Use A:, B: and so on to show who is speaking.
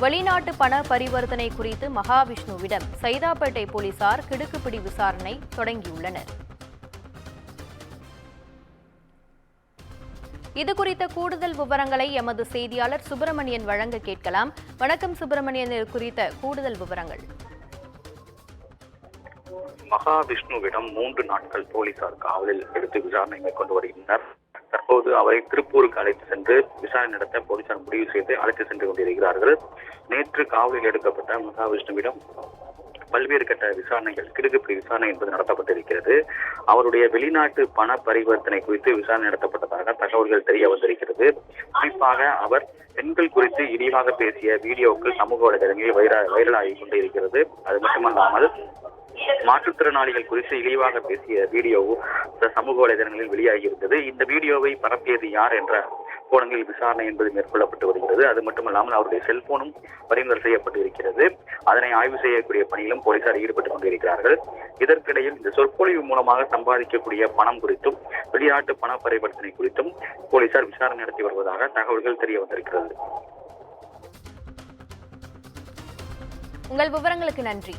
A: வெளிநாட்டு பண பரிவர்த்தனை குறித்து மகாவிஷ்ணுவிடம் சைதாப்பேட்டை போலீசார் கிடுக்குப்பிடி விசாரணை தொடங்கியுள்ளனர். இதுகுறித்த கூடுதல் விவரங்களை எமது செய்தியாளர் சுப்பிரமணியன் வழங்க கேட்கலாம். வணக்கம் சுப்பிரமணியன், இது குறித்த கூடுதல் விவரங்கள்.
B: மகாவிஷ்ணுவிடம் 3 நாட்கள் போலீசார் காவலில் எடுத்து விசாரணை மேற்கொண்டு வருகின்றனர். தற்போது அவரை திருப்பூருக்கு அழைத்து சென்று விசாரணை நடத்த போலீசார் முடிவு செய்து அழைத்து சென்று கொண்டிருக்கிறார்கள். நேற்று காவலில் எடுக்கப்பட்ட மகாவிஷ்ணுவிடம் பல்வேறு கட்ட விசாரணைகள், கிடுக்குப்பிடி விசாரணை என்பது நடத்தப்பட்டிருக்கிறது. அவருடைய வெளிநாட்டு பண பரிவர்த்தனை குறித்து விசாரணை நடத்தப்பட்டதாக தகவல்கள் தெரிய வந்திருக்கிறது. குறிப்பாக அவர் பெண்கள் குறித்து இழிவாக பேசிய வீடியோக்கள் சமூக வலைதளங்களில் வைரலாகி கொண்டிருக்கிறது. அது மட்டுமல்லாமல் மாற்றுத்திறனாளிகள் குறித்து இழிவாக பேசிய வீடியோவும் சமூக வலைதளங்களில் வெளியாகியிருந்தது. இந்த வீடியோவை பரப்பியது யார் என்ற கோணங்களில் விசாரணை என்பது மேற்கொள்ளப்பட்டு வருகிறது. அது மட்டுமல்லாமல் அவருடைய செல்போனும் பறிமுதல் செய்யப்பட்டு இருக்கிறது. அதனை ஆய்வு செய்யக்கூடிய பணியிலும் போலீசார் ஈடுபட்டுக் கொண்டிருக்கிறார்கள். இதற்கிடையில் இந்த சொற்பொழிவு மூலமாக சம்பாதிக்கக்கூடிய பணம் குறித்தும் வெளிநாட்டு பண பரிவர்த்தனை குறித்தும் போலீசார் விசாரணை நடத்தி வருவதாக தகவல்கள் தெரிய வந்திருக்கிறது.
A: உங்கள் விவரங்களுக்கு நன்றி.